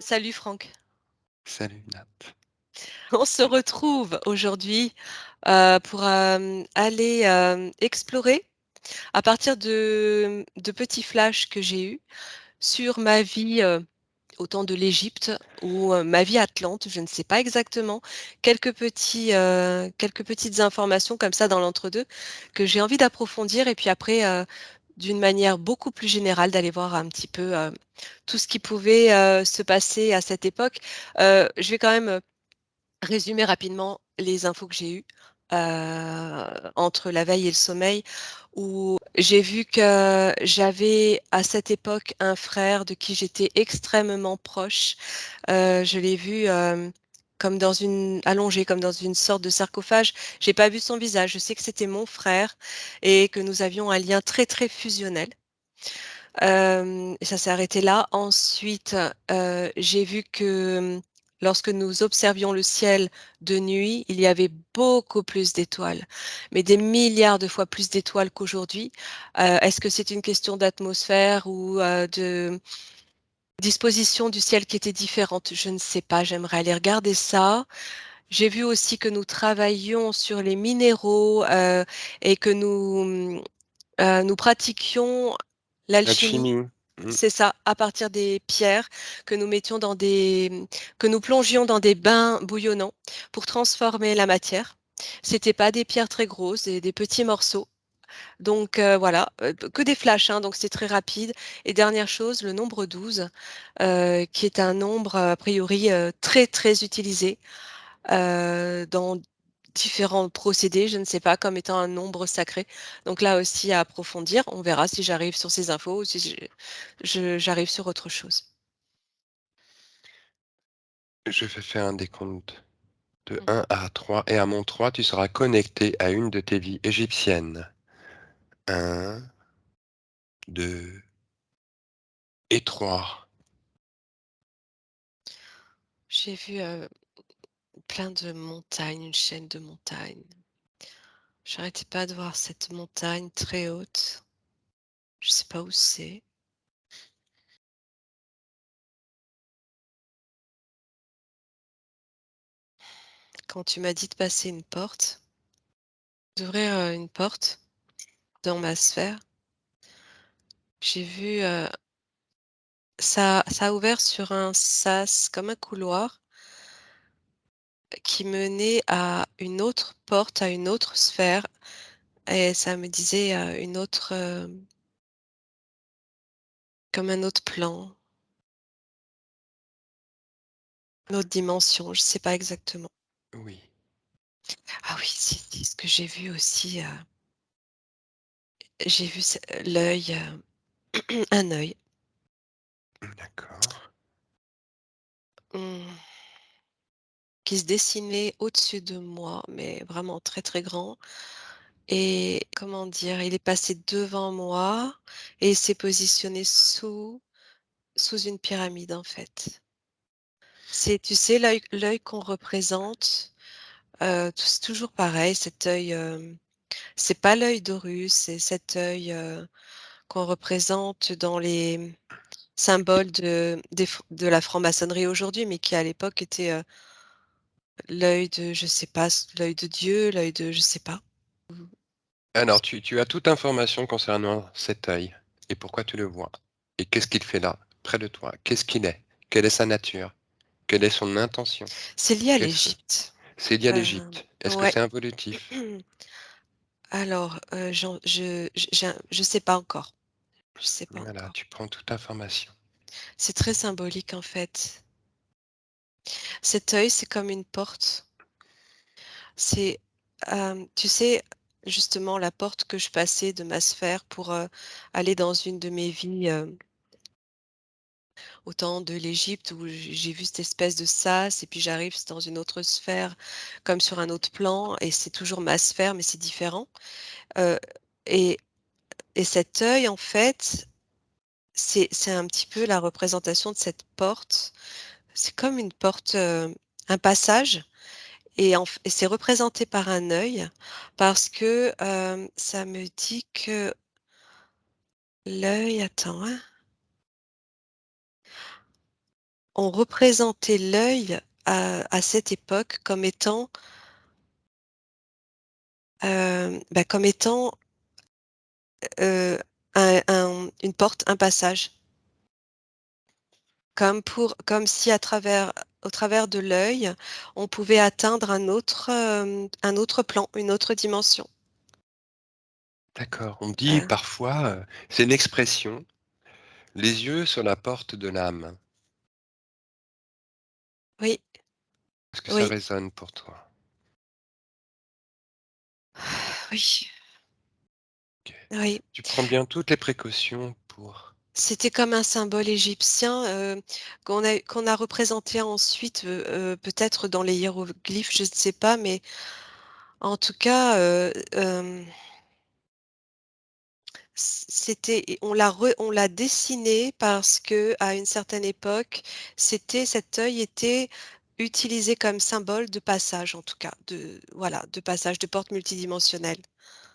Salut Franck. Salut Nat. On se retrouve aujourd'hui pour aller explorer à partir de petits flashs que j'ai eus sur ma vie au temps de l'Égypte ou ma vie atlante, je ne sais pas exactement, quelques petites informations comme ça dans l'entre-deux que j'ai envie d'approfondir et puis après, d'une manière beaucoup plus générale, d'aller voir un petit peu tout ce qui pouvait se passer à cette époque. Je vais quand même résumer rapidement les infos que j'ai eues entre la veille et le sommeil, où j'ai vu que j'avais à cette époque un frère de qui j'étais extrêmement proche. Je l'ai vu comme dans une allongé, comme dans une sorte de sarcophage. J'ai pas vu son visage. Je sais que c'était mon frère et que nous avions un lien très très fusionnel. Et ça s'est arrêté là. Ensuite, j'ai vu que lorsque nous observions le ciel de nuit, il y avait beaucoup plus d'étoiles, mais des milliards de fois plus d'étoiles qu'aujourd'hui. Est-ce que c'est une question d'atmosphère ou de disposition du ciel qui était différente? Je ne sais pas. J'aimerais aller regarder ça. J'ai vu aussi que nous travaillions sur les minéraux et que nous pratiquions l'alchimie. L'alchimie. Mm. C'est ça, à partir des pierres que nous mettions que nous plongions dans des bains bouillonnants pour transformer la matière. C'était pas des pierres très grosses, des petits morceaux. Donc voilà, que des flashs, hein, donc c'est très rapide. Et dernière chose, le nombre 12, qui est un nombre a priori très très utilisé dans différents procédés, je ne sais pas, comme étant un nombre sacré. Donc là aussi à approfondir, on verra si j'arrive sur ces infos ou si j'arrive sur autre chose. Je vais faire un décompte de Mm. 1 à 3 et à mon 3, tu seras connecté à une de tes vies égyptiennes. Un, 2 et 3. J'ai vu plein de montagnes, une chaîne de montagnes. J'arrêtais pas de voir cette montagne très haute. Je sais pas où c'est. Quand tu m'as dit de passer une porte, d'ouvrir une porte dans ma sphère, j'ai vu ça a ouvert sur un sas comme un couloir qui menait à une autre porte, à une autre sphère, et ça me disait une autre, comme un autre plan, une autre dimension, je sais pas exactement. Oui, Ah oui, si, ce que j'ai vu aussi, j'ai vu l'œil, un œil, d'accord. hum, qui se dessinait au-dessus de moi, mais vraiment très très grand. Et comment dire, il est passé devant moi et il s'est positionné sous une pyramide en fait. C'est, tu sais, l'œil qu'on représente, c'est toujours pareil, cet œil, c'est pas l'œil d'Horus, c'est cet œil qu'on représente dans les symboles de la franc-maçonnerie aujourd'hui, mais qui à l'époque était l'œil de, je sais pas, l'œil de Dieu, l'œil de, je sais pas. Alors, tu as toute information concernant cet œil et pourquoi tu le vois. Et qu'est-ce qu'il fait là, près de toi? Qu'est-ce qu'il est? Quelle est sa nature? Quelle est son intention? C'est lié à Qu'est-ce... l'Égypte. C'est lié à Euh, l'Égypte. Est-ce que ouais. c'est involutif? Alors, je sais pas encore. Je sais pas Voilà, encore. tu prends toute information. C'est très symbolique en fait. Cet œil, c'est comme une porte. C'est, tu sais, justement la porte que je passais de ma sphère pour aller dans une de mes vies au temps de l'Égypte où j'ai vu cette espèce de sas et puis j'arrive dans une autre sphère comme sur un autre plan et c'est toujours ma sphère mais c'est différent. Euh, et, et cet œil, en fait, c'est un petit peu la représentation de cette porte. C'est comme une porte, un passage, et c'est représenté par un œil, parce que ça me dit que l'œil, attends, hein, on représentait l'œil à cette époque comme étant, comme étant, heu, une porte, un passage. Comme si au travers de l'œil, on pouvait atteindre un autre plan, une autre dimension. D'accord. On dit Heu, parfois, c'est une expression: «Les yeux sur la porte de l'âme». oui, Est-ce que ça oui, résonne pour toi? oui, OK. oui. Tu prends bien toutes les précautions pour C'était comme un symbole égyptien, qu'on a représenté ensuite, peut-être dans les hiéroglyphes, je ne sais pas, mais en tout cas, c'était on l'a dessiné parce que à une certaine époque, cet œil était utilisé comme symbole de passage, en tout cas, de passage, de porte multidimensionnelle.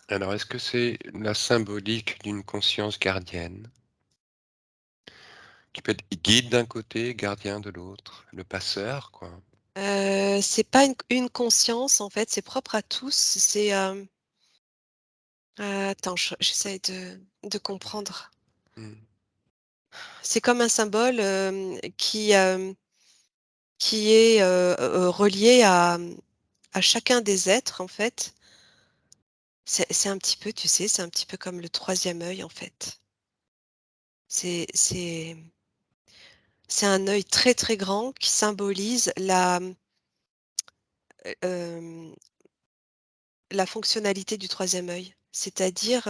alors est-ce que c'est la symbolique d'une conscience gardienne? Qui peut être guide d'un côté, gardien de l'autre, le passeur quoi? C'est pas une conscience, en fait, c'est propre à tous. Attends, j'essaye de comprendre. Mmh. C'est comme un symbole, qui est, relié à chacun des êtres, en fait. C'est un petit peu, tu sais, c'est un petit peu comme le troisième œil, en fait. C'est c'est c'est un œil très, très grand qui symbolise hem, la fonctionnalité du troisième œil. C'est-à-dire,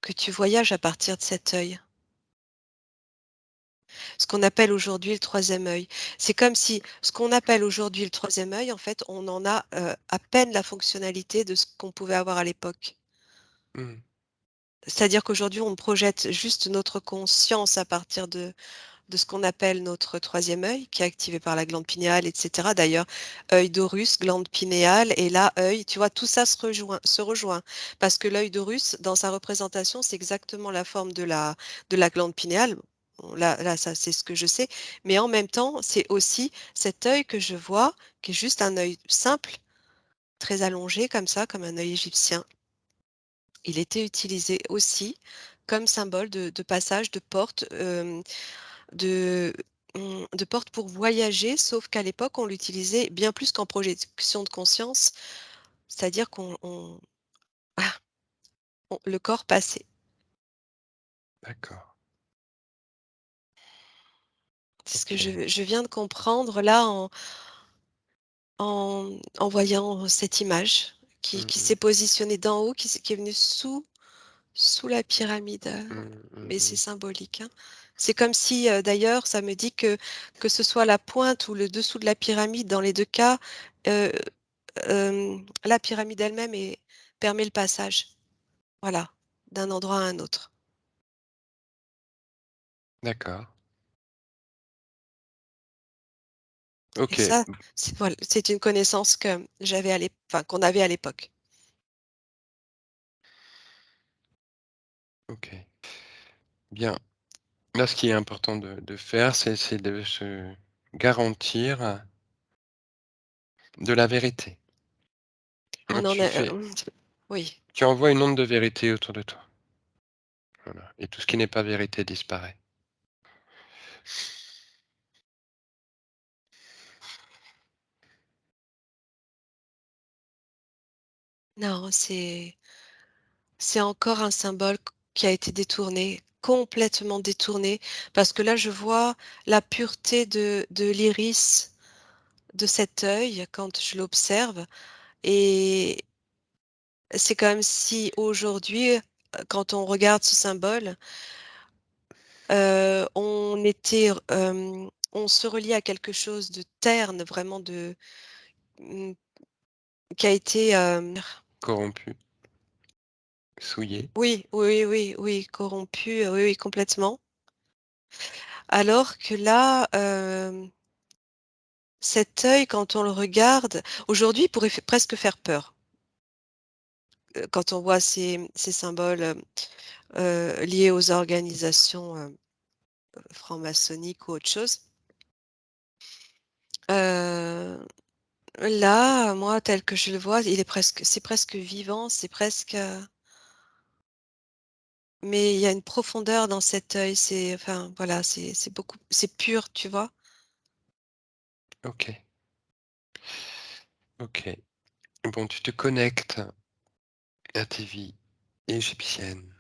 que tu voyages à partir de cet œil. Ce qu'on appelle aujourd'hui le troisième œil. C'est comme si ce qu'on appelle aujourd'hui le troisième œil, en fait, on en a, à peine la fonctionnalité de ce qu'on pouvait avoir à l'époque. Mmh. C'est-à-dire qu'aujourd'hui, on projette juste notre conscience à partir de ce qu'on appelle notre troisième œil, qui est activé par la glande pinéale, et cetera. D'ailleurs, œil d'Horus, glande pinéale et là, œil, tu vois? Tout ça se rejoint parce que l'œil d'Horus, dans sa représentation, c'est exactement la forme de la glande pinéale. Bon, là, ça, c'est ce que je sais, mais en même temps, c'est aussi cet œil que je vois, qui est juste un œil simple, très allongé comme ça, comme un œil égyptien. Il était utilisé aussi comme symbole de passage, de porte, de de porte pour voyager, sauf qu'à l'époque, on l'utilisait bien plus qu'en projection de conscience, c'est-à-dire ah, le corps passait. D'accord. C'est ce que OK. je viens de comprendre là en voyant cette image Mmh qui mh. s'est positionnée d'en haut, qui est venue sous la pyramide, Mmh, mmh mais c'est mh. symbolique, hein. C'est comme si, d'ailleurs, ça me dit que ce soit la pointe ou le dessous de la pyramide, dans les 2 cas, heu, la pyramide elle-même permet le passage, voilà, d'un endroit à un autre. D'accord. Et OK. ça, c'est une connaissance que j'avais qu'on avait à l'époque. OK. Bien. Là, ce qui est important de faire, c'est de se garantir de la vérité. Hein, On en a oui. tu envoies une onde de vérité autour de toi. Voilà et tout ce qui n'est pas vérité disparaît. Non, c'est encore un symbole qui a été détourné, complètement détourné, parce que là, je vois la pureté de l'iris de cet œil quand je l'observe et c'est comme si aujourd'hui, quand on regarde ce symbole, on se relie à quelque chose de terne, vraiment mmh, qui a été, Corrompu, souillé. oui, oui, oui, oui, corrompu, oui, oui, complètement. Alors que là, cet œil, quand on le regarde aujourd'hui, il pourrait presque faire peur, quand on voit ces symboles, liés aux organisations, franc-maçonnique ou autre chose. Heu, Là, moi, tel que je le vois, c'est presque vivant, c'est presque, mais il y a une profondeur dans cet œil, c'est enfin, voilà, c'est pur, tu vois? OK, OK. Bon, tu te connectes à tes vies égyptiennes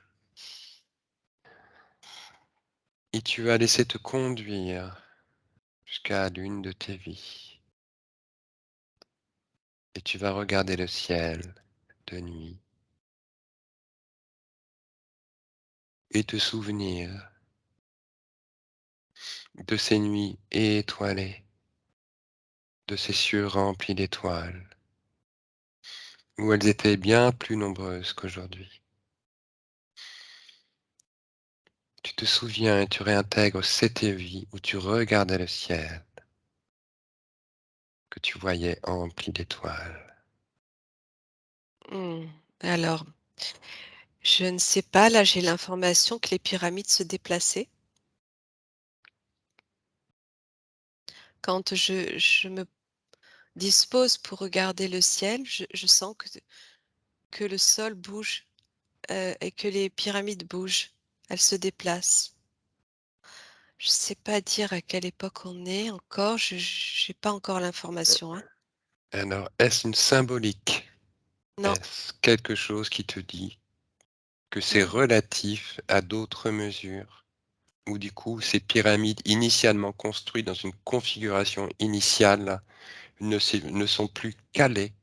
et tu vas laisser te conduire jusqu'à l'une de tes vies et tu vas regarder le ciel de nuit et te souvenir de ces nuits étoilées, de ces cieux remplis d'étoiles, où elles étaient bien plus nombreuses qu'aujourd'hui. Tu te souviens et tu réintègres cette vie où tu regardais le ciel, que tu voyais empli d'étoiles. Mmh. Alors, je ne sais pas, là, j'ai l'information que les pyramides se déplaçaient. Quand je me dispose pour regarder le ciel, je sens que le sol bouge, et que les pyramides bougent. Elles se déplacent. Je sais pas dire à quelle époque on est encore, je j'ai pas encore l'information, hein. Alors, est-ce une symbolique? Non. Est-ce quelque chose qui te dit que c'est Mmh. relatif à d'autres mesures? Ou du coup, ces pyramides initialement construites dans une configuration initiale ne sont plus calées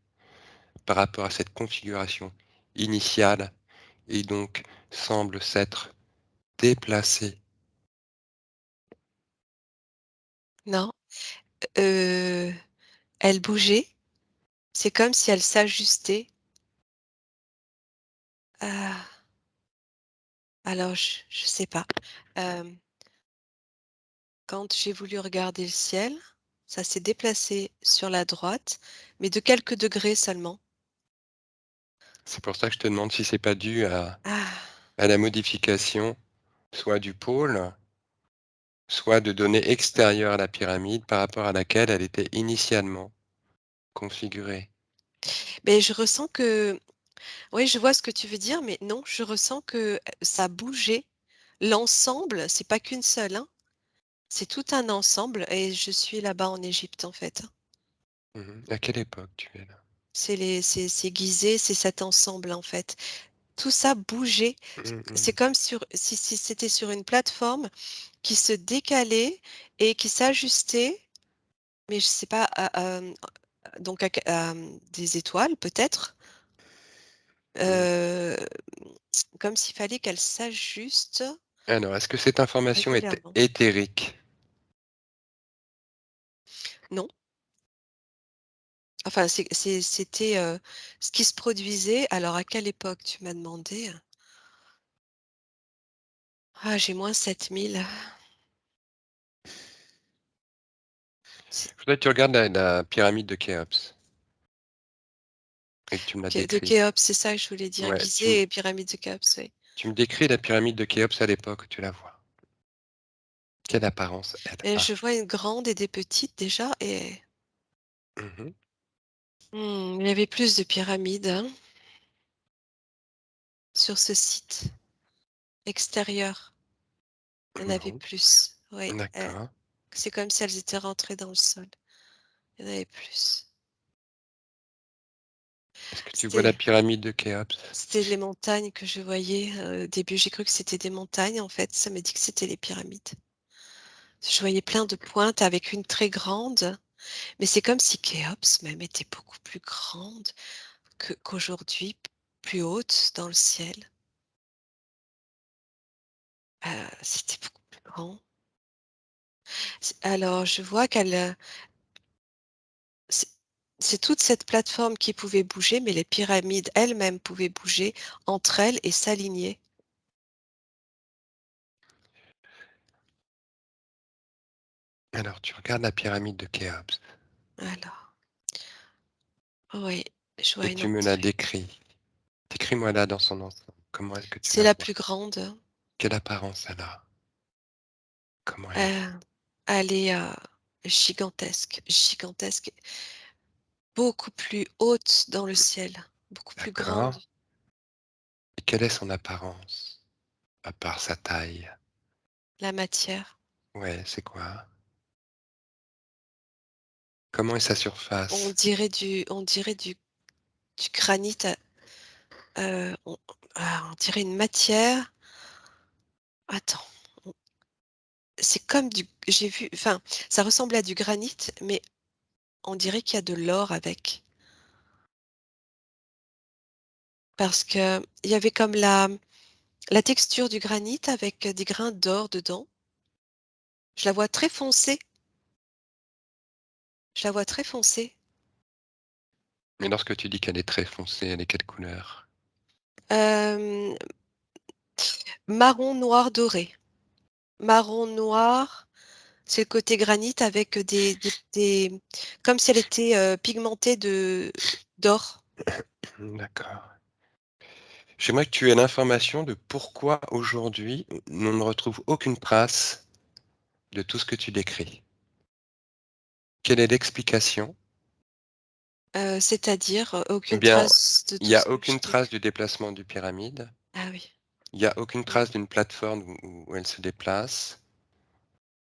par rapport à cette configuration initiale et donc semblent s'être déplacées? Non, heu, elles bougeaient, c'est comme si elles s'ajustaient. Ah, alors je sais pas. Hem, Quand j'ai voulu regarder le ciel, ça s'est déplacé sur la droite, mais de quelques degrés seulement. C'est pour ça que je te demande si c'est pas dû Ah, à la modification soit du pôle, soit de données extérieures à la pyramide par rapport à laquelle elle était initialement configurée. mais je ressens que oui, je vois ce que tu veux dire, mais non, je ressens que, ça bougeait. L'ensemble, c'est pas qu'une seule, hein, c'est tout un ensemble et je suis là-bas en Égypte, en fait, hein. Mmh. À quelle époque tu es là? C'est Gizeh, c'est cet ensemble, en fait. Tout ça bougeait. Mmh C'est mh. comme si c'était sur une plateforme qui se décalait et qui s'ajustait, mais je sais pas, donc des étoiles peut-être, Mmh. heu, comme s'il fallait qu'elles s'ajustent Alors, est-ce que cette information est régulièrement. éthérique? Non, enfin c'était, ce qui se produisait. Alors à quelle époque tu m'as demandé? Ah, j'ai -7000. C'est Je voudrais que tu regardes la pyramide de Khéops et que tu me la de décris. Khéops, c'est ça que je voulais dire, Ouais, Gizeh et pyramide de Khéops, oui. tu me décris la pyramide de Khéops à l'époque où tu la vois. Quelle apparence elle Et a? je vois une grande et des petites déjà et Mmh. il y avait plus de pyramides, hein, sur ce site extérieur. Il y en avait Bon, plus, oui, d'accord. c'est comme si elles étaient rentrées dans le sol. Il y en avait plus. Est-ce que tu vois la C'était pyramide de Khéops? c'était les montagnes que je voyais, au début, j'ai cru que c'était des montagnes, en fait, ça m'a dit que c'était les pyramides. Je voyais plein de pointes avec une très grande, mais c'est comme si Khéops même était beaucoup plus grande qu'aujourd'hui, plus haute dans le ciel. C'était beaucoup plus grand. Alors je vois c'est c'est toute cette plateforme qui pouvait bouger, mais les pyramides elles-mêmes pouvaient bouger entre elles et s'aligner. Alors, tu regardes la pyramide de Khéops Alors, oui, je vois et une tu me la entrée. décris. Décris-moi-la dans son ensemble. Comment est-ce que tu C'est la la vois? plus grande. Quelle apparence elle a? Comment elle est? Heu, elle est, gigantesque, gigantesque, beaucoup plus haute dans le ciel, beaucoup plus grande. D'accord. Et quelle est son apparence? À part sa taille? La matière, Ouais, c'est quoi? Comment est sa surface? on dirait du granit, on on dirait une matière. Attends, on c'est comme du j'ai vu enfin, ça ressemblait à du granit, mais on dirait qu'il y a de l'or avec. Parce qu'il y avait comme la texture du granit avec des grains d'or dedans. Je la vois très foncée, je la vois très foncée. Mais lorsque tu dis qu'elle est très foncée, elle est quelle couleur? Hem, marron noir doré. Marron noir, c'est le côté granit avec des comme si elle était, pigmentée d'or. D'accord. J'aimerais que tu aies l'information de pourquoi aujourd'hui, on ne retrouve aucune trace de tout ce que tu décris. Quelle est l'explication? C'est-à-dire, Eh aucune bien, trace de il tout n'y ce a que je aucune trace décris. du déplacement du pyramide, Ah oui. il n'y a aucune Mmh. trace d'une plateforme où elle se déplace.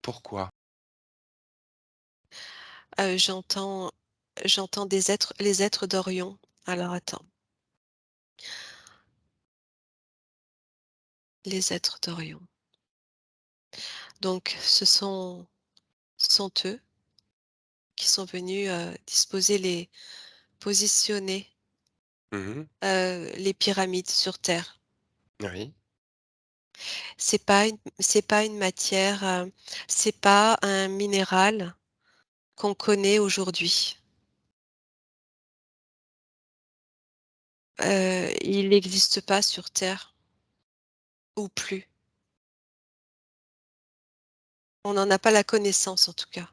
Pourquoi? J'entends des êtres les êtres d'Orion. Alors attends, les êtres d'Orion. Donc ce sont eux qui sont venus, disposer positionner, les pyramides sur terre. Oui. C'est pas une matière, c'est pas un minéral qu'on connaît aujourd'hui. Il n'existe pas sur terre, ou plus. On n'en a pas la connaissance en tout cas.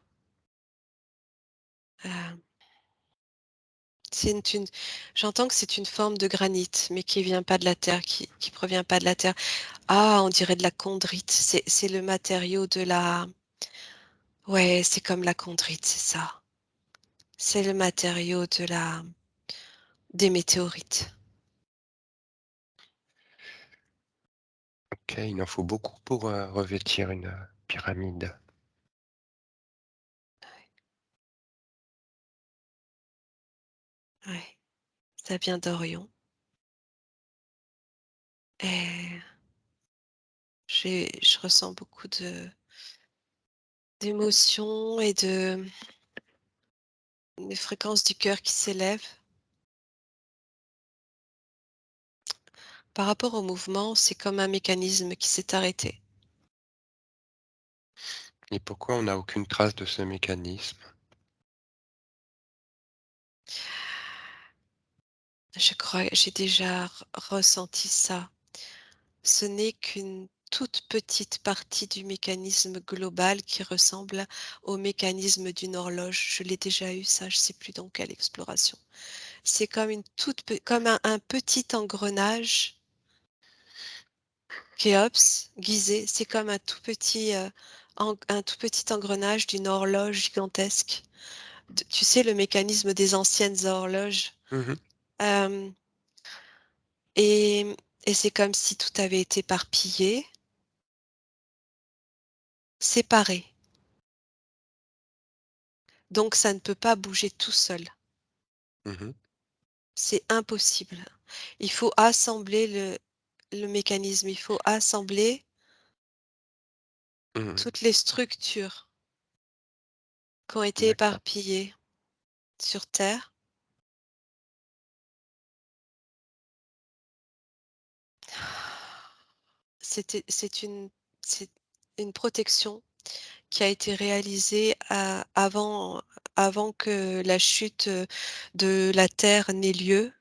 Heu, c'est une j'entends que c'est une forme de granit, mais qui vient pas de la terre, qui provient pas de la terre. Ah, on dirait de la chondrite, c'est le matériau de la ouais, c'est comme la chondrite, c'est ça. C'est le matériau de la des météorites. OK, il en faut beaucoup pour, revêtir une, pyramide. Ouais, ça vient d'Orion et je ressens beaucoup d'émotions et des fréquences du cœur qui s'élèvent. Par rapport au mouvement, c'est comme un mécanisme qui s'est arrêté. Et pourquoi on n'a aucune trace de ce mécanisme? Je crois j'ai déjà ressenti ça. Ce n'est qu'une toute petite partie du mécanisme global qui ressemble au mécanisme d'une horloge. Je l'ai déjà eu ça, je sais plus dans quelle exploration. C'est comme une comme un petit engrenage Khéops, Gizeh, c'est comme un tout petit, un tout petit engrenage d'une horloge gigantesque. Tu sais, le mécanisme des anciennes horloges. Mmh. Hem et et c'est comme si tout avait été éparpillé, séparé. Donc ça ne peut pas bouger tout seul. Mmh. C'est impossible. Il faut assembler le mécanisme, il faut assembler Mmh. toutes les structures qui ont été D'accord. éparpillées sur terre. C'est c'est une protection qui a été réalisée avant que la chute, de la terre n'ait lieu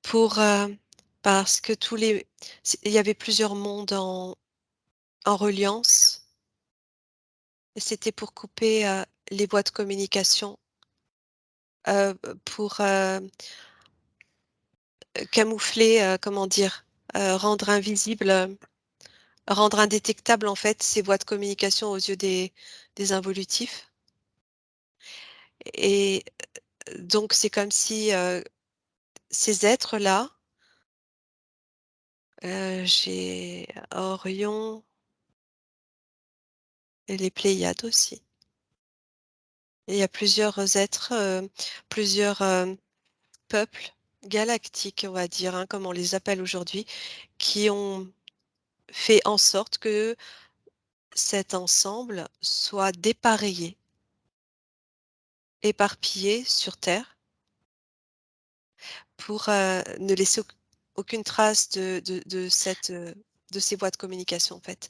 pour, parce que il y avait plusieurs mondes en reliance et c'était pour couper, les voies de communication, pour, camoufler, comment dire? Rendre invisible, rendre indétectables, en fait, ces voies de communication aux yeux des involutifs et donc c'est comme si, ces êtres-là, j'ai Orion et les Pléiades aussi. Et il y a plusieurs êtres, plusieurs, peuples galactiques, on va dire, hein, comme on les appelle aujourd'hui, qui ont fait en sorte que cet ensemble soit dépareillé, éparpillé sur Terre pour, ne laisser aucune trace de ces voies de communication, en fait.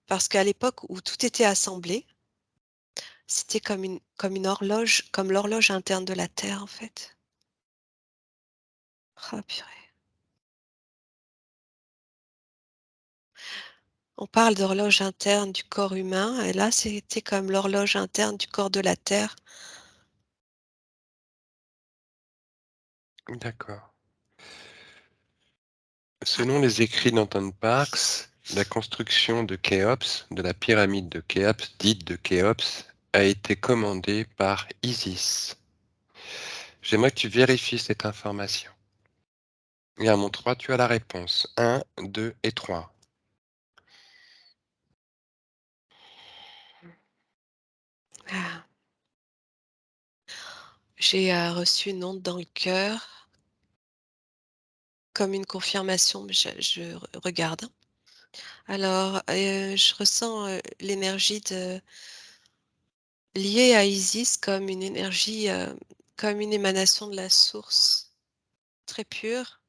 Parce qu'à l'époque où tout était assemblé, c'était comme une horloge, comme l'horloge interne de la Terre, en fait. Ah purée. On parle d'horloge interne du corps humain et là, c'était comme l'horloge interne du corps de la Terre. D'accord. Selon les écrits d'Anton Parks, la construction de Khéops, de la pyramide de Khéops, dite de Khéops, a été commandée par Isis. J'aimerais que tu vérifies cette information. Et à mon 3, tu as la réponse. Un, 2 et 3. Ah, j'ai, reçu une onde dans le cœur, comme une confirmation, mais je regarde, hein. Alors, je ressens, l'énergie liée à Isis comme une énergie, comme une émanation de la source, très pure,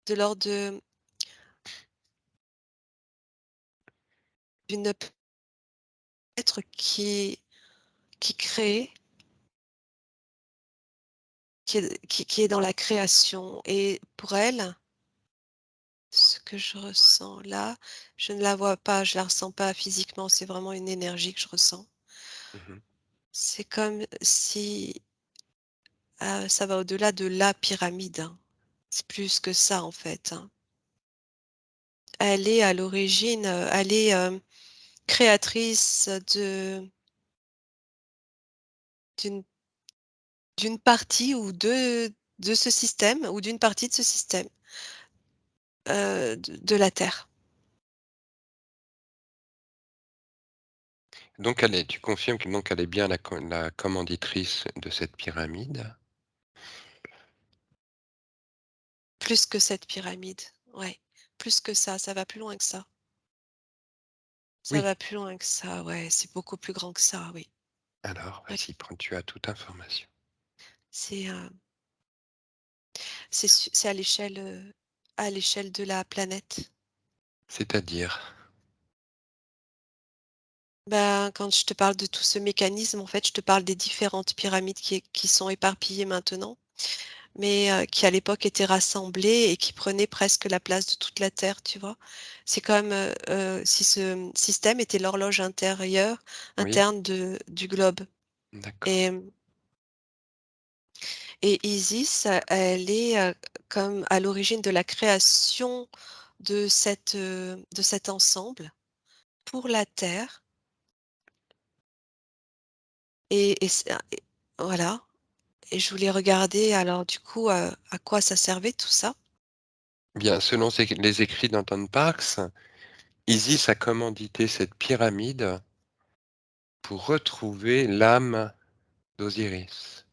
de l'ordre d'une être qui crée, qui est dans la création et pour elle, ce que je ressens là, je ne la vois pas, je la ressens pas physiquement, c'est vraiment une énergie que je ressens. Mhm, C'est comme si, ça va au-delà de la pyramide, hein. C'est plus que ça en fait, hein. Elle est à l'origine, elle est, créatrice d'une d'une partie ou de ce système ou d'une partie de ce système, de la Terre. Donc tu confirmes que donc elle est bien la commanditrice de cette pyramide? Plus que cette pyramide, ouais, plus que ça va plus loin que ça. Ça Oui. va plus loin que ça, ouais, c'est beaucoup plus grand que ça, oui. Alors, Ouais, vas-y, tu as toute information. c'est, c'est à l'échelle de la planète. C'est-à-dire? Ben, quand je te parle de tout ce mécanisme, en fait, je te parle des différentes pyramides qui sont éparpillées maintenant, mais qui à l'époque étaient rassemblées et qui prenaient presque la place de toute la Terre, tu vois? C'est comme, si ce système était l'horloge Oui, interne du globe d'accord. et Isis, elle est, comme à l'origine de la création de cet ensemble pour la Terre et voilà. Et je voulais regarder alors du coup, à quoi ça servait tout ça. Bien, selon les écrits d'Anton Parks, Isis a commandité cette pyramide pour retrouver l'âme d'Osiris.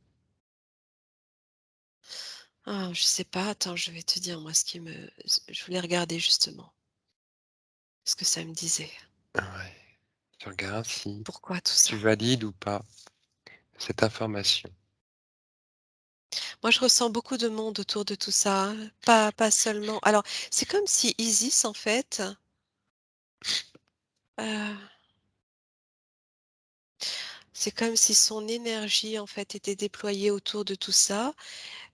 Ah, je sais pas, attends, je vais te dire moi je voulais regarder justement ce que ça me disait. Ouais, tu regardes si Pourquoi tout ça? tu valides ou pas cette information. Moi, je ressens beaucoup de monde autour de tout ça, hein, pas seulement alors, c'est comme si Isis en fait, heu, c'est comme si son énergie en fait était déployée autour de tout ça,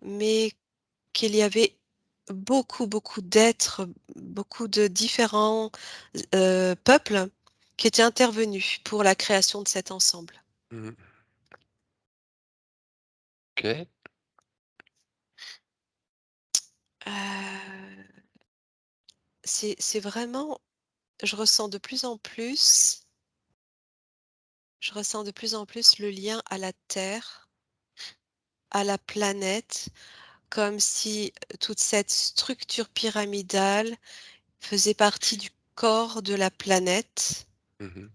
mais qu'il y avait beaucoup, beaucoup d'êtres, beaucoup de différents, peuples qui étaient intervenus pour la création de cet ensemble. Mmh. OK. Heu, c'est vraiment je ressens de plus en plus je ressens de plus en plus le lien à la Terre, à la planète, comme si, toute cette structure pyramidale faisait partie du corps de la planète, Mmh.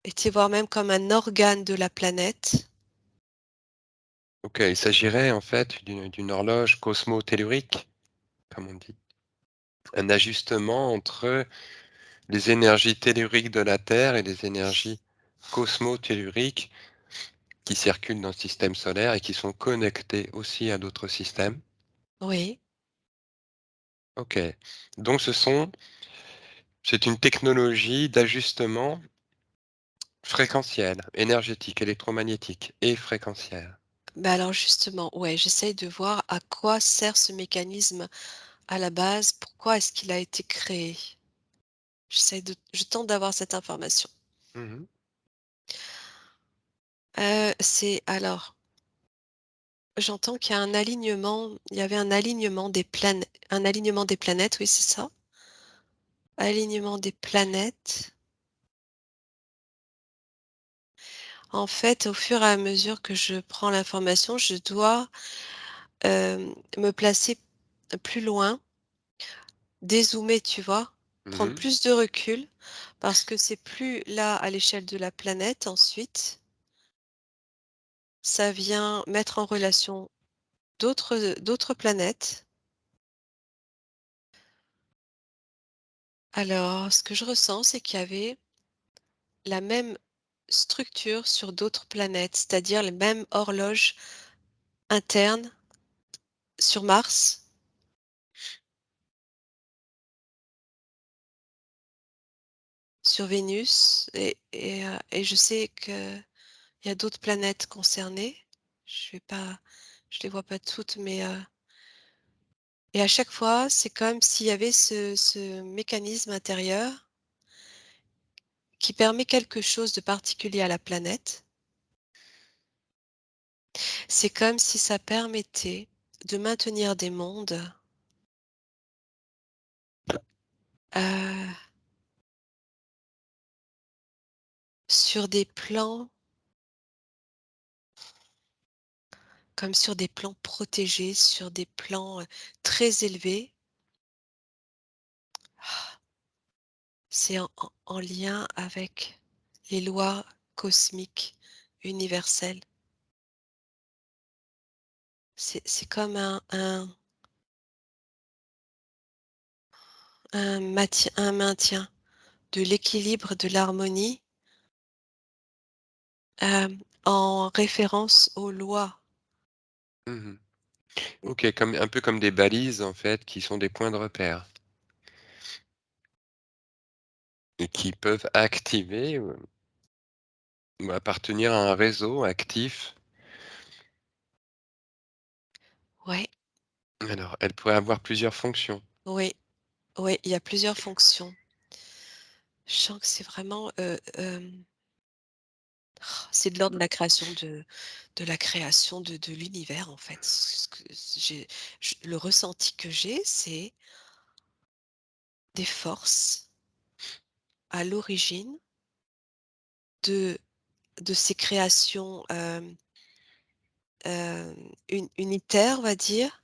était voire même comme un organe de la planète. OK, il s'agirait en fait d'une horloge cosmotellurique, comme on dit. Un ajustement entre les énergies telluriques de la Terre et les énergies cosmotelluriques qui circulent dans le système solaire et qui sont connectées aussi à d'autres systèmes. Oui, OK. Donc c'est une technologie d'ajustement fréquentiel, énergétique, électromagnétique et fréquentiel. bah, alors justement, ouais, j'essaye de voir à quoi sert ce mécanisme à la base, pourquoi est-ce qu'il a été créé? Je tente d'avoir cette information. Mmh. C'est alors, j'entends qu'il y a un alignement il y avait un alignement des planètes, oui, c'est ça. Alignement des planètes. En fait, au fur et à mesure que je prends l'information, je dois, me placer plus loin, dézoomer, tu vois? Prendre Mmh. plus de recul parce que c'est plus là à l'échelle de la planète ensuite, ça vient mettre en relation d'autres planètes. Alors, ce que je ressens, c'est qu'il y avait la même structure sur d'autres planètes, c'est-à-dire les mêmes horloges internes sur Mars, sur Vénus et je sais qu'il y a d'autres planètes concernées. Je vais pas je les vois pas toutes, mais et à chaque fois, c'est comme s'il y avait ce mécanisme intérieur qui permet quelque chose de particulier à la planète. C'est comme si ça permettait de maintenir des mondes, heu, sur des plans comme sur des plans protégés, sur des plans, très élevés. C'est en lien avec les lois cosmiques universelles. C'est comme un maintien de l'équilibre, de l'harmonie, en référence aux lois. Mmh. OK, comme un peu comme des balises en fait qui sont des points de repère et qui peuvent activer, ou appartenir à un réseau actif. Ouais, Alors, elle pourrait avoir plusieurs fonctions. oui, oui, il y a plusieurs fonctions. Je sens que c'est vraiment, c'est de l'ordre de la création de l'univers, en fait. Ce que j'ai le ressenti que j'ai, c'est des forces à l'origine de ces créations, unitaires, on va dire,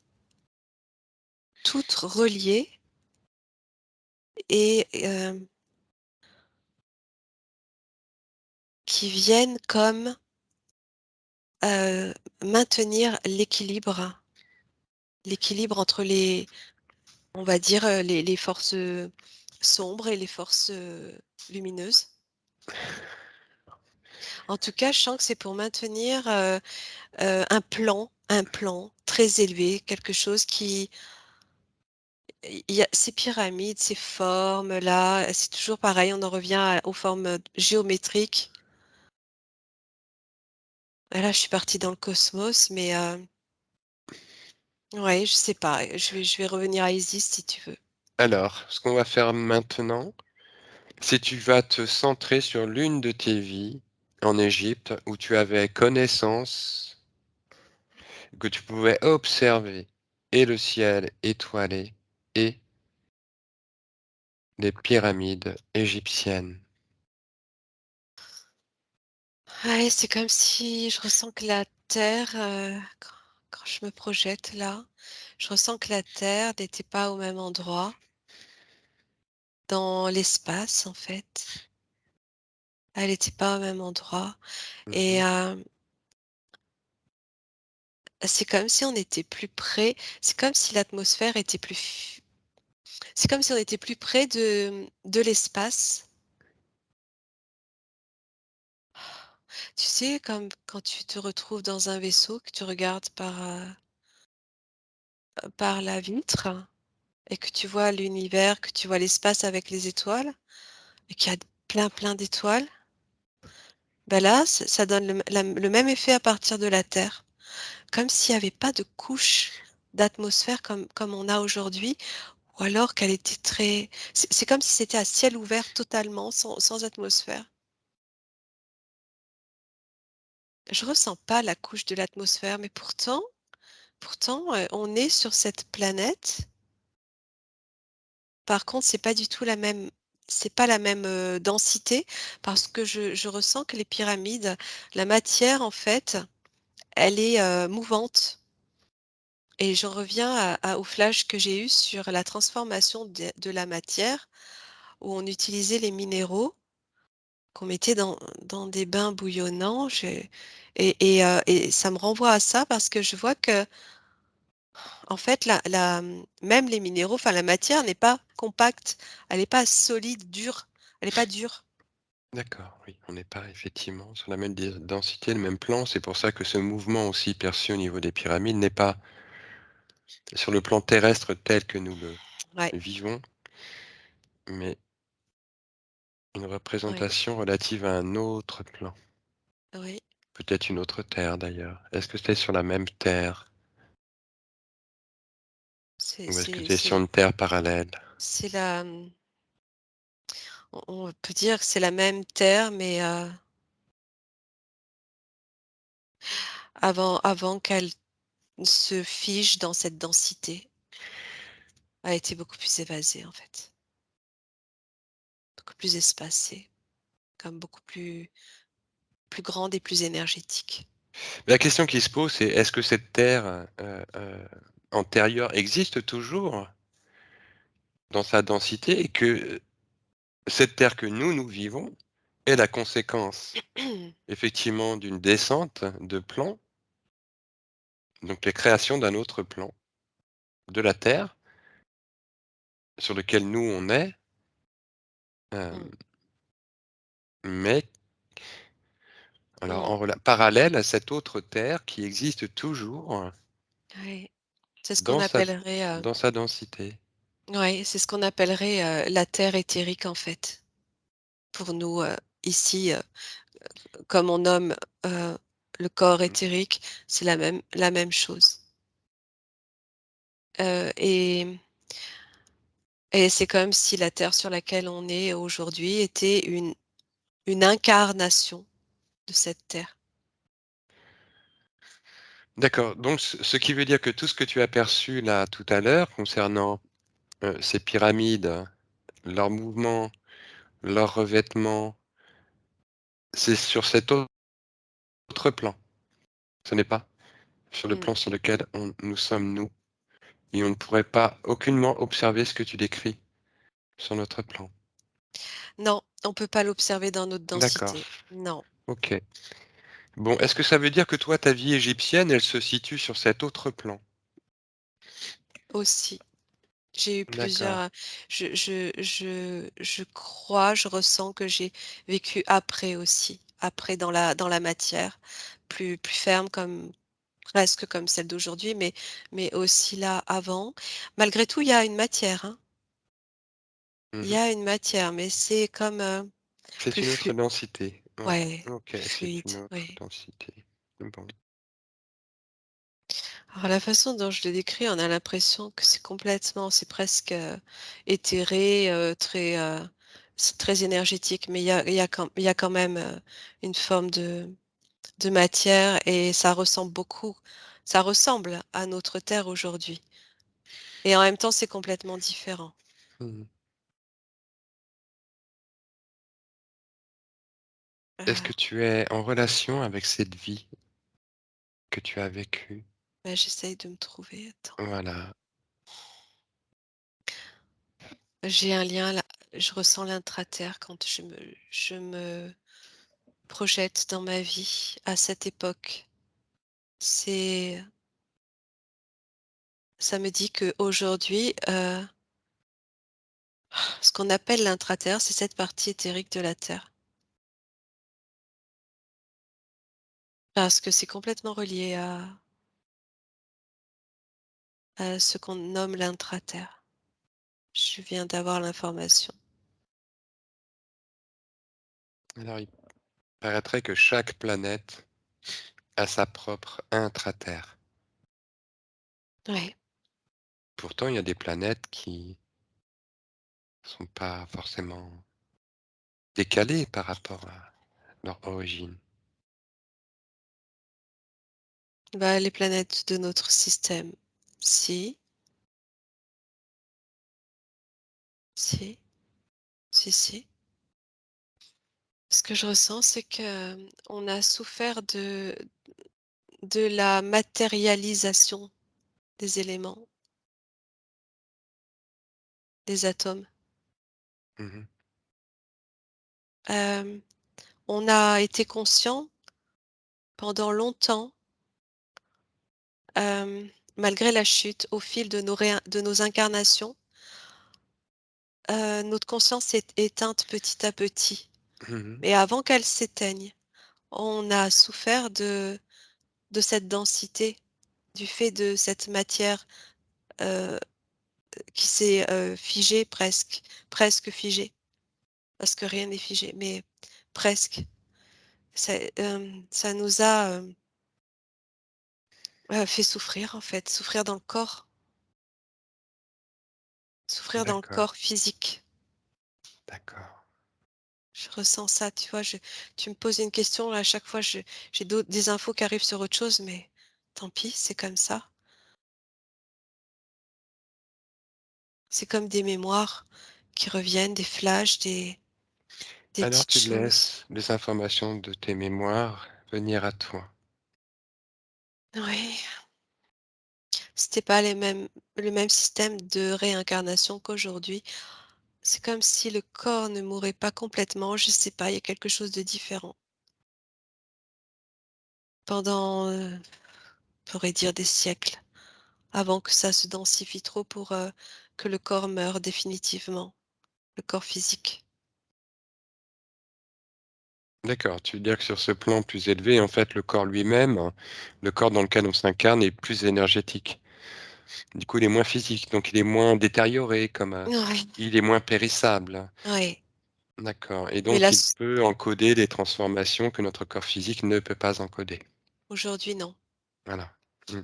toutes reliées et qui viennent comme, heu, maintenir l'équilibre entre les on va dire, les forces, sombres et les forces, lumineuses. En tout cas, je sens que c'est pour maintenir, un plan très élevé, quelque chose qui il y a ces pyramides, ces formes-là, c'est toujours pareil, on en revient aux formes, géométriques. Et là, je suis partie dans le cosmos, mais ouais, je sais pas, je vais revenir à Isis si tu veux. Alors, ce qu'on va faire maintenant, c'est tu vas te centrer sur l'une de tes vies en Égypte où tu avais connaissance, que tu pouvais observer et le ciel étoilé et des pyramides égyptiennes. Ouais, c'est comme si je ressens que la terre, quand je me projette là, je ressens que la terre n'était pas au même endroit dans l'espace, en fait. Elle était pas au même endroit et Mmh. c'est comme si on était plus près, c'est comme si l'atmosphère était plus f c'est comme si on était plus près de l'espace. Tu sais, comme quand tu te retrouves dans un vaisseau, que tu regardes par la vitre et que tu vois l'univers, que tu vois l'espace avec les étoiles et qu'il y a plein, plein d'étoiles. Ben là, ça donne le même effet à partir de la Terre, comme s'il y avait pas de couche d'atmosphère comme on a aujourd'hui, ou alors qu'elle était très c'est comme si c'était à ciel ouvert totalement, sans atmosphère. Je ressens pas la couche de l'atmosphère, mais pourtant, on est sur cette planète. Par contre, c'est pas la même, densité parce que je ressens que les pyramides, la matière en fait, elle est, mouvante et j'en reviens au flash que j'ai eu sur la transformation de la matière où on utilisait les minéraux qu'on mettait dans des bains bouillonnants. Et ça me renvoie à ça parce que je vois que en fait, même les minéraux, enfin la matière n'est pas compacte, elle n'est pas solide, dure, elle n'est pas dure. D'accord, oui, on n'est pas effectivement sur la même densité, le même plan. C'est pour ça que ce mouvement aussi perçu au niveau des pyramides n'est pas sur le plan terrestre tel que nous le Ouais, vivons, mais une ouais, représentation relative à un autre plan. oui, Peut-être une autre terre d'ailleurs. Est-ce que c'est sur la même terre c'est ou est-ce que c'est c'est sur c'est une terre parallèle? c'est la, on peut dire que c'est la même terre, mais, avant qu'elle se fige dans cette densité, elle était beaucoup plus évasée en fait, beaucoup plus espacée, comme beaucoup plus grande et plus énergétique. La question qui se pose, c'est est-ce que cette terre, antérieure existe toujours dans sa densité et que cette terre que nous vivons est la conséquence effectivement d'une descente de plan, donc la création d'un autre plan de la Terre sur lequel nous on est, Mmh, hem, mais alors mmh, en parallèle à cette autre Terre qui existe toujours oui, c'est ce qu'on dans sa appellerait, dans sa densité. ouais, c'est ce qu'on appellerait, la terre éthérique en fait. Pour nous, ici, comme on nomme, heu, le corps Mmh. éthérique, c'est la même chose. Et c'est comme si la terre sur laquelle on est aujourd'hui était une incarnation de cette terre. D'accord, donc ce qui veut dire que tout ce que tu as perçu là tout à l'heure concernant, ces pyramides, leurs mouvements, leurs revêtements, c'est sur cet autre plan. Ce n'est pas sur le Mmh. plan sur lequel nous sommes nous et on ne pourrait pas aucunement observer ce que tu décris sur notre plan. Non, on peut pas l'observer dans notre D'accord, densité. Non, OK. Bon, est-ce que ça veut dire que toi, ta vie égyptienne, elle se situe sur cet autre plan? aussi. J'ai eu D'accord. plusieurs, je crois, je ressens que j'ai vécu après aussi, après dans la matière, plus ferme comme presque comme celle d'aujourd'hui, mais aussi là avant. Malgré tout, il y a une matière, hein. Il y Mmh. a une matière, mais c'est comme, C'est plus une autre densité. Ouais, ouais, OK, plus c'est fluide, une autre oui. densité. Bon. Alors la façon dont je le décris, on a l'impression que c'est presque, éthéré, c'est très énergétique, mais il y a quand même, une forme de matière et ça ressemble à notre terre aujourd'hui et en même temps, c'est complètement différent. Mmh. Est-ce que Heu, tu es en relation avec cette vie que tu as vécue? Bah, j'essaye de me trouver, attends. Voilà. J'ai un lien là, je ressens l'intraterre quand je me projette dans ma vie à cette époque. C'est Ça me dit qu'aujourd'hui, ce qu'on appelle l'intraterre, c'est cette partie éthérique de la Terre. Parce que c'est complètement relié à ce qu'on nomme l'intraterre. Je viens d'avoir l'information. Alors il paraîtrait que chaque planète a sa propre intra-Terre. Ouais. Pourtant, il y a des planètes qui sont pas forcément décalées par rapport à leur origine. Bah, les planètes de notre système, si, si, si, si. Ce que je ressens, c'est que, on a souffert de la matérialisation des éléments, des atomes. Mmh. Hem, on a été conscient pendant longtemps, malgré la chute, au fil de nos incarnations, notre conscience s'est éteinte petit à petit. Mmh. Mais avant qu'elle s'éteigne, on a souffert de cette densité, du fait de cette matière, heu, qui s'est, figée presque figée, parce que rien n'est figé, mais presque. Ça nous a, fait souffrir en fait, souffrir dans le D'accord, corps physique. d'accord. Je ressens ça, tu vois? Tu me poses une question, à chaque fois j'ai des infos qui arrivent sur autre chose, mais tant pis, c'est comme ça. C'est comme des mémoires qui reviennent, des flashs, des Alors petites tu choses. laisses les informations de tes mémoires venir à toi. Oui, c'était pas le même système de réincarnation qu'aujourd'hui. C'est comme si le corps ne mourait pas complètement, je sais pas, il y a quelque chose de différent. Pendant, on pourrait dire des siècles, avant que ça se densifie trop pour, que le corps meure définitivement, le corps physique. D'accord, tu veux dire que sur ce plan plus élevé, en fait, le corps lui-même, le corps dans lequel on s'incarne est plus énergétique. Du coup, il est moins physique, donc il est moins détérioré comme, Ouais, il est moins périssable. ouais, D'accord, et mais donc là, il peut encoder des transformations que notre corps physique ne peut pas encoder. aujourd'hui non, Voilà. Mmh.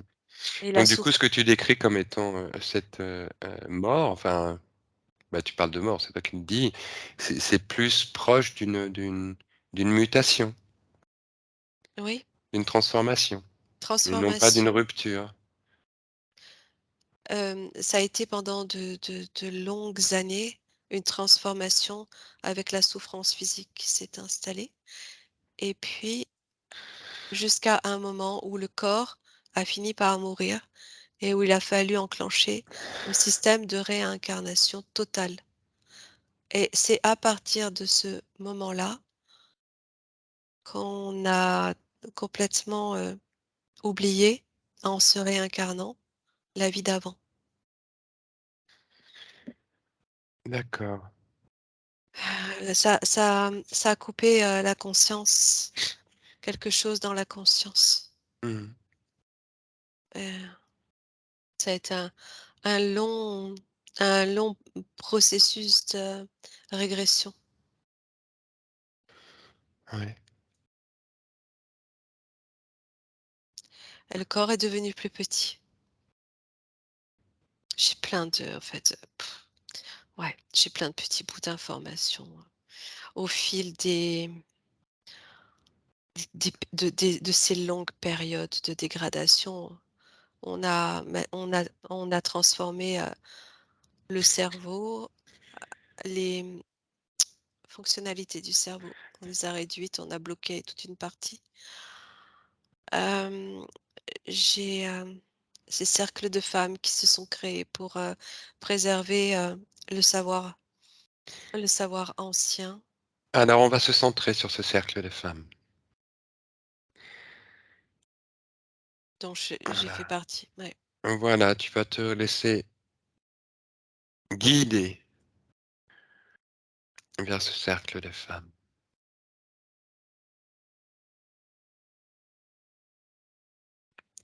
et la Donc du coup, ce souffre que tu décris comme étant, cette, mort, enfin, bah, tu parles de mort, c'est toi qui me dis, c'est plus proche d'une mutation, oui, d'une transformation et non pas d'une transformation. rupture. Ça a été pendant de longues années une transformation avec la souffrance physique qui s'est installée, et puis jusqu'à un moment où le corps a fini par mourir et où il a fallu enclencher le système de réincarnation totale, et c'est à partir de ce moment-là qu'on a complètement, oublié, en se réincarnant, la vie d'avant. D'accord. Ça a coupé, la conscience, quelque chose dans la conscience. Mmh. Heu, Ça a été un long un long processus de régression. Ouais. Et le corps est devenu plus petit. J'ai plein de en fait, ouais, j'ai plein de petits bouts d'informations, au fil de ces longues périodes de dégradation. On a transformé, le cerveau, les fonctionnalités du cerveau. On les a réduites, on a bloqué toute une partie. Hem, j'ai, ces cercles de femmes qui se sont créés pour, préserver, le savoir ancien Alors on va se centrer sur ce cercle de femmes. dont j'ai fait Voilà. partie. Ouais. Voilà, tu vas te laisser guider vers ce cercle de femmes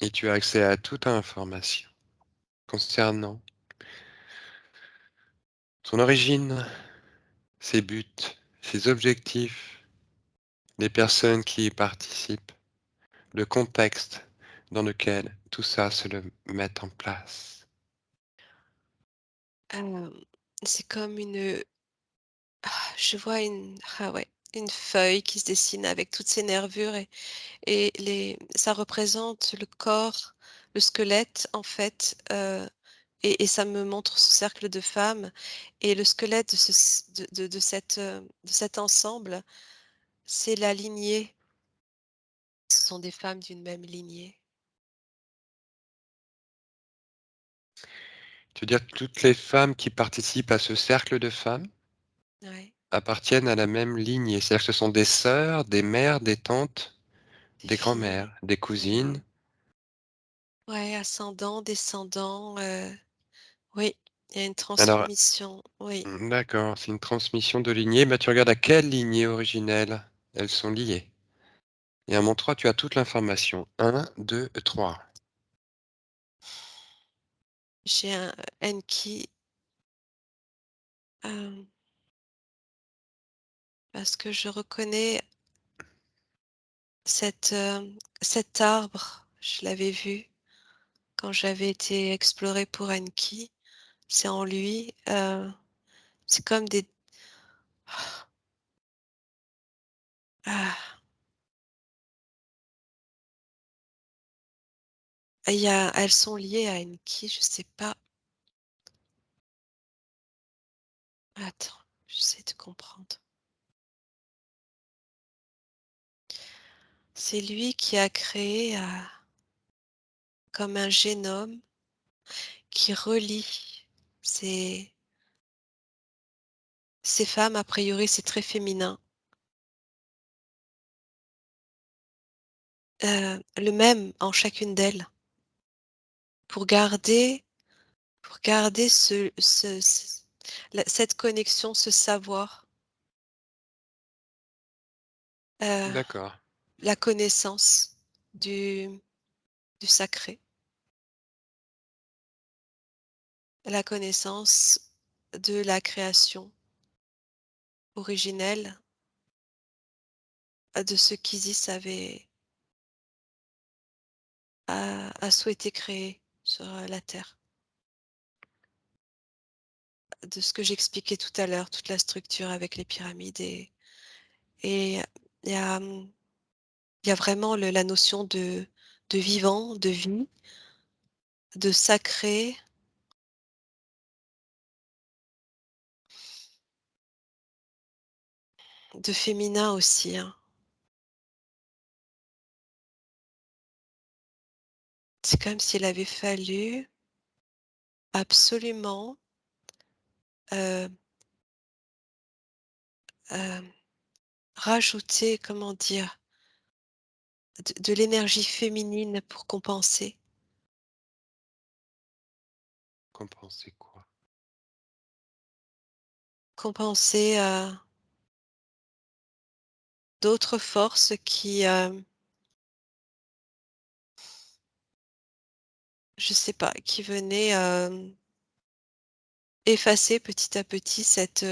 et tu as accès à toute information concernant son origine, ses buts, ses objectifs, les personnes qui y participent, le contexte dans lequel tout ça se le met en place. Hem, c'est comme je vois une feuille qui se dessine avec toutes ces nervures et ça représente le corps, le squelette en fait, et ça me montre ce cercle de femmes et le squelette de ce c de cet ensemble, c'est la lignée. Ce sont des femmes d'une même lignée. Tu veux dire que toutes les femmes qui participent à ce cercle de femmes Ouais, appartiennent à la même lignée, c'est-à-dire que ce sont des sœurs, des mères, des tantes, des des filles. grands-mères, des Mmh. cousines. Ouais, ascendant, descendant, oui, il y a une Alors, transmission, oui. d'accord, c'est une transmission de lignée. Bah, tu regardes à quelle lignée originelle elles sont liées. Et à mon 3, tu as toute l'information. Un, 2, 3. J'ai un Enki, hem, parce que je reconnais cet arbre, je l'avais vu quand j'avais été explorer pour Enki. C'est en lui, c'est comme des ah, elles sont liées à Enki, je sais pas. Attends, j'essaie de comprendre. C'est lui qui a créé, comme un génome qui relie ces ces femmes, a priori, c'est très féminin, le même en chacune d'elles pour garder ce cette connexion, ce savoir, heu, D'accord, la connaissance du sacré, la connaissance de la création originelle, de ce qu'Isis a souhaité créer sur, la terre. De ce que j'expliquais tout à l'heure, toute la structure avec les pyramides et il y a, il y a vraiment la notion de vivant, de vie, de sacré, de féminin aussi, hein. C'est comme s'il avait fallu absolument, heu, hem, rajouter, comment dire? De l'énergie féminine pour compenser. compenser quoi? Compenser, d'autres forces qui, je sais pas, qui venaient, effacer petit à petit cette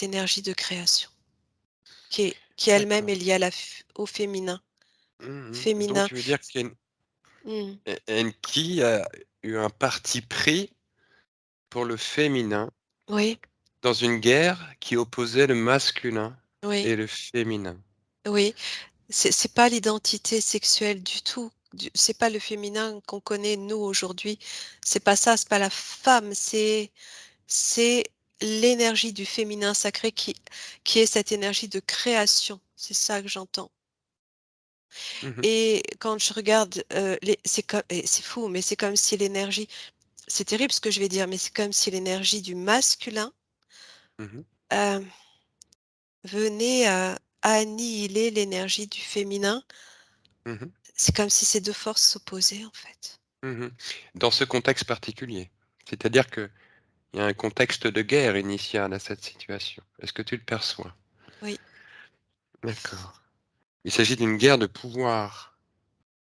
énergie de création qui elle-même est D'accord. liée à au féminin. Donc Féminin. tu veux dire qu'En Mmh. Enki a eu un parti pris pour le féminin Oui, dans une guerre qui opposait le masculin oui, et le féminin. oui. C'est pas l'identité sexuelle du tout. C'est pas le féminin qu'on connaît nous aujourd'hui. C'est pas ça, c'est pas la femme, c'est l'énergie du féminin sacré qui est cette énergie de création. C'est ça que j'entends. Mmh. Et quand je regarde, les c'est co et c'est fou, mais c'est comme si l'énergie c'est terrible ce que je vais dire, mais c'est comme si l'énergie du masculin, Mmh. hem, venait, annihiler l'énergie du féminin. Mmh. C'est comme si ces 2 forces s'opposaient, en fait. Mmh. Dans ce contexte particulier. C'est-à-dire qu'il y a un contexte de guerre initial à cette situation. Est-ce que tu le perçois? Oui, D'accord. Il s'agit d'une guerre de pouvoir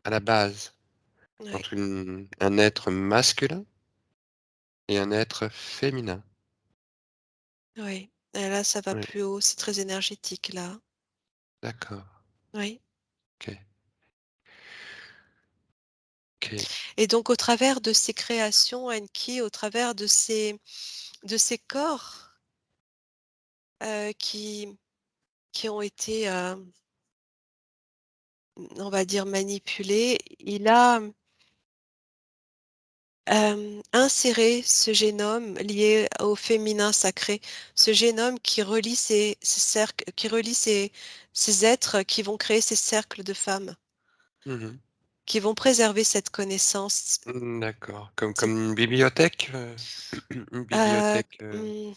à la base oui, entre un être masculin et un être féminin. oui. Et là, ça va Oui, plus haut, c'est très énergétique, là. d'accord. Oui. OK, OK. Et donc au travers de ces créations, Enki, au travers de ces corps, qui ont été, on va dire manipulés, il a, inséré ce génome lié au féminin sacré, ce génome qui relie ces cercles, qui relie ces êtres qui vont créer ces cercles de femmes, Mmh. qui vont préserver cette connaissance. Mmh, d'accord. Comme C'est, une bibliothèque, une heu, bibliothèque, mmh,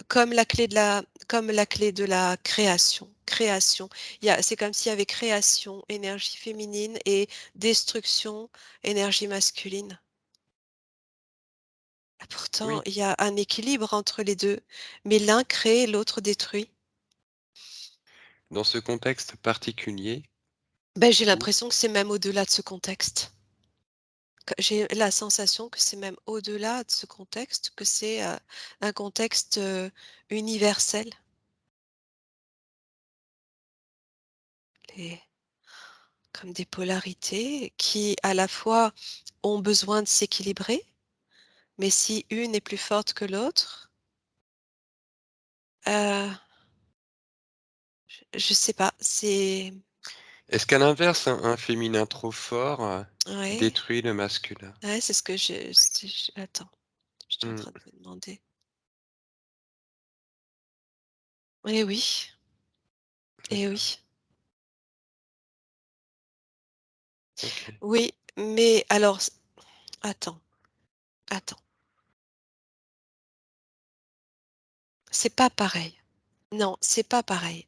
comme la clé de la création. C'est comme s'il y avait création, énergie féminine et destruction, énergie masculine. Pourtant, oui, il y a un équilibre entre les 2, mais l'un crée, l'autre détruit. dans ce contexte particulier Ben, j'ai où l'impression que c'est même au-delà de ce contexte. Que j'ai la sensation que c'est même au-delà de ce contexte, que c'est, un contexte, universel. Les Comme des polarités qui, à la fois, ont besoin de s'équilibrer, mais si une est plus forte que l'autre, heu, je sais pas, c'est est-ce qu'à l'inverse, un féminin trop fort, ouais, détruit le masculin? ouais, c'est ce que attends, j'étais en Mmh, train de me demander. Eh oui, eh d'accord, oui, OK. oui, mais alors attends, attends, c'est pas pareil. Non, c'est pas pareil.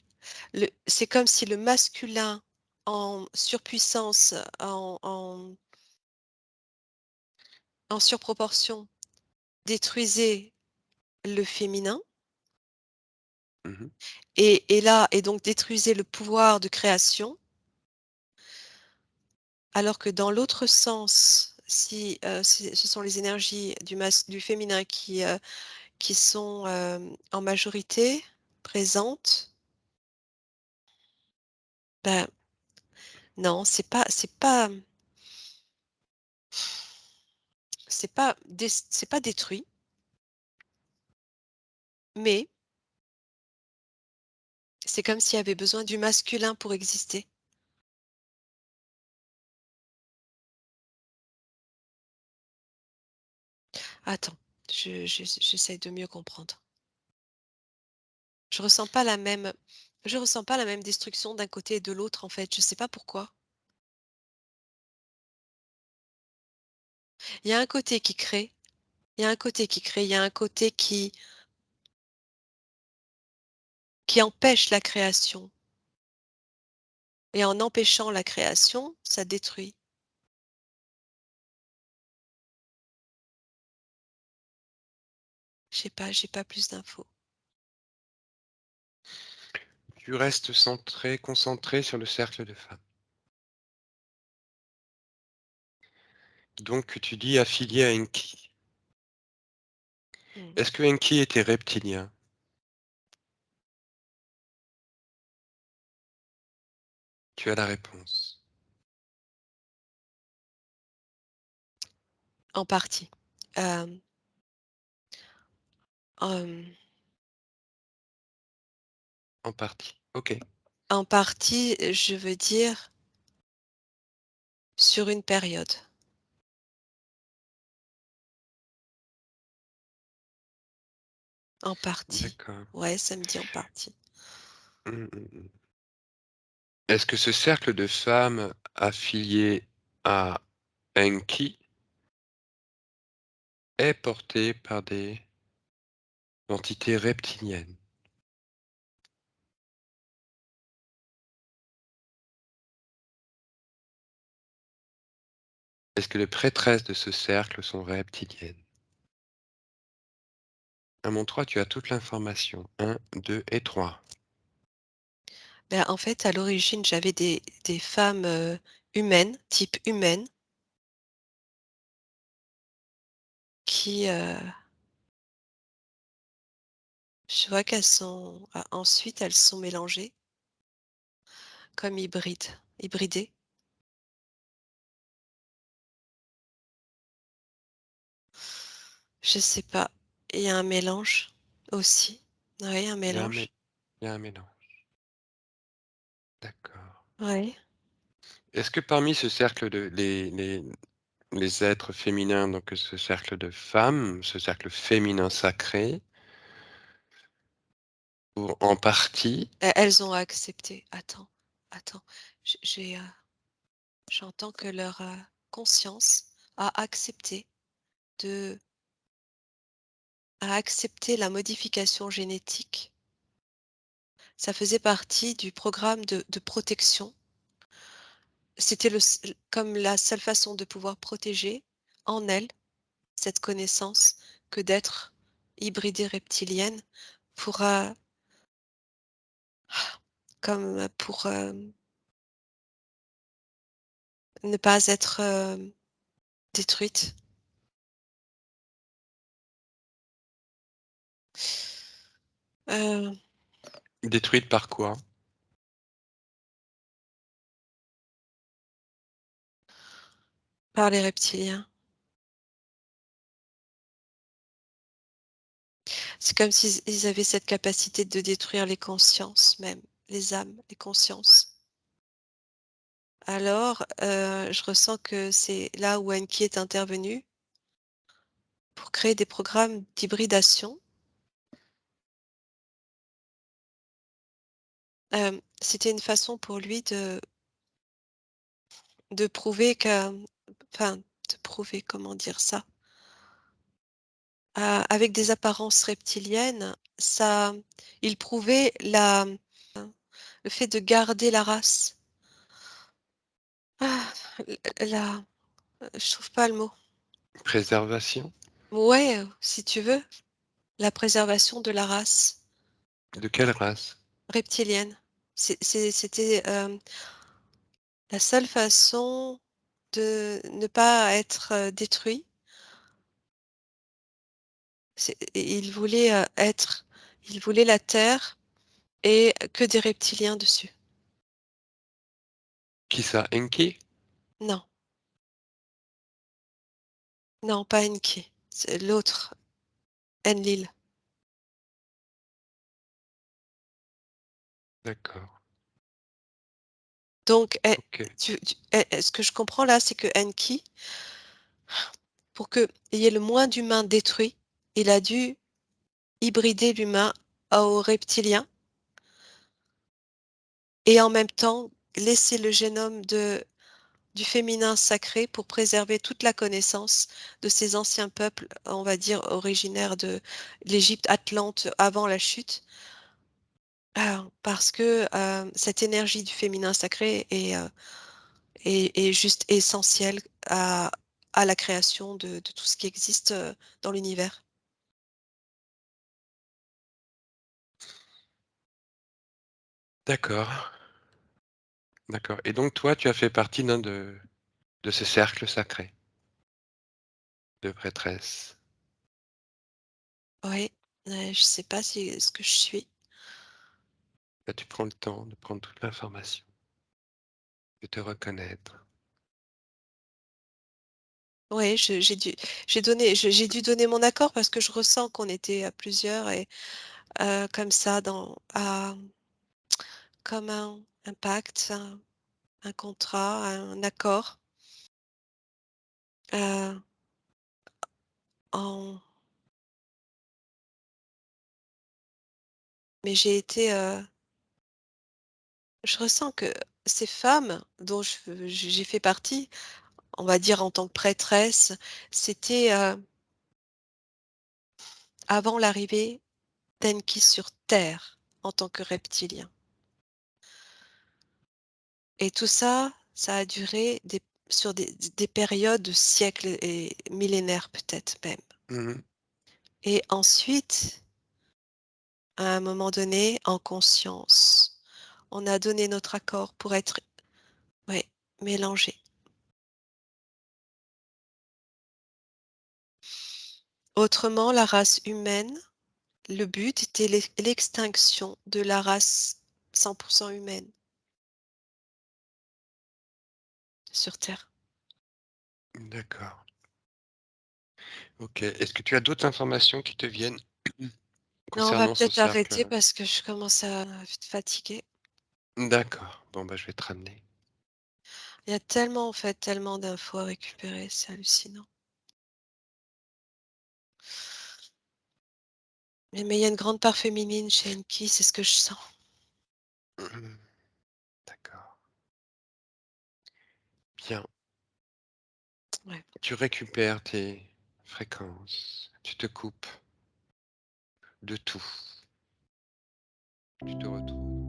C'est comme si le masculin en surpuissance, en surproportion détruisait le féminin Mmh. et donc détruisait le pouvoir de création, alors que dans l'autre sens, si, ce sont les énergies du féminin qui sont, en majorité présentes, ben, non, c'est pas détruit, mais c'est comme s'il y avait besoin du masculin pour exister. Attends, j'essaie de mieux comprendre. Je ressens pas la même je ressens pas la même destruction d'un côté et de l'autre, en fait, je sais pas pourquoi. Il y a un côté qui crée, il y a un côté qui crée, il y a un côté qui empêche la création et en empêchant la création, ça détruit. Je sais pas, j'ai pas plus d'infos. Tu restes centré, concentré sur le cercle de femmes. Donc tu dis affilié à Enki. Mmh. Est-ce que Enki était reptilien? Tu as la réponse. En partie. Hem, hem, En partie. OK. En partie, je veux dire sur une période. En partie. D'accord. Ouais, ça me dit en partie. Mmh, mmh mh. Est-ce que ce cercle de femmes affiliées à Enki est porté par des entités reptiliennes? Est-ce que les prêtresses de ce cercle sont reptiliennes? À mon 3, tu as toute l'information. 1, 2 et 3. En fait, à l'origine, j'avais des femmes, humaines, type humaine, qui, je vois qu'elles sont ensuite elles sont mélangées comme hybridées. Je sais pas, il y a un mélange aussi. Oui, un Il y a un mé mélange. il y a un mélange. D'accord. Oui. Est-ce que parmi ce cercle de les êtres féminins, donc ce cercle de femmes, ce cercle féminin sacré, ou en partie, Elles ont accepté. Attends, j'ai, j'entends que leur, conscience a accepté de a accepté la modification génétique. Ça faisait partie du programme de protection. C'était comme la seule façon de pouvoir protéger en elles cette connaissance que d'être hybridée reptilienne pour, comme pour, ne pas être, détruite. Heu, détruite par quoi? Par les reptiliens. C'est comme s'ils avaient cette capacité de détruire les consciences même, les âmes, les consciences. Alors, je ressens que c'est là où Enki est intervenu pour créer des programmes d'hybridation. C'était une façon pour lui de prouver que enfin, de prouver, comment dire ça? Avec des apparences reptiliennes, ça il prouvait le fait de garder la race. Ah, la je trouve pas le mot. Préservation? Ouais, si tu veux, la préservation de la race De quelle race? reptilienne. C'était, la seule façon de ne pas être, détruit. Il voulait, il voulait la terre et que des reptiliens dessus. Qui ça? Enki? Non, non, pas Enki, c'est l'autre, Enlil. D'accord. Donc OK. ce que je comprends là, c'est que Enki, pour qu'il y ait le moins d'humains détruits, il a dû hybrider l'humain au reptilien et en même temps laisser le génome du féminin sacré pour préserver toute la connaissance de ces anciens peuples, on va dire originaires de l'Égypte atlante avant la chute. Parce que, cette énergie du féminin sacré est juste essentielle à la création de tout ce qui existe, dans l'univers. D'accord, d'accord, et donc toi, tu as fait partie d'un de ce cercle sacré de prêtresses. Oui, je sais pas si ce que je suis. Là, tu prends le temps de prendre toute l'information, de te reconnaître. Oui, j'ai dû donner mon accord parce que je ressens qu'on était à plusieurs et comme ça comme un pacte, un contrat, un accord, heu, en Mais je ressens que ces femmes dont j'ai fait partie, on va dire en tant que prêtresse, c'était, avant l'arrivée d'Enki sur terre en tant que reptilien. Et tout ça, ça a duré sur des périodes de siècles et millénaires peut-être même. Mmh. Et ensuite, à un moment donné, en conscience, on a donné notre accord pour être, ouais, mélangés. Autrement, la race humaine, le but était l'extinction de la race 100% humaine sur terre. D'accord. OK. Est-ce que tu as d'autres informations qui te viennent Non, on va concernant ce peut-être arrêter cercle-là? parce que je commence à être fatiguée. D'accord. Bon, bah, je vais te ramener. Il y a tellement, en fait, tellement d'infos à récupérer, c'est hallucinant. Mais il y a une grande part féminine chez Enki, c'est ce que je sens. Mmh. D'accord. Bien. Ouais. Tu récupères tes fréquences. Tu te coupes de tout. Tu te retrouves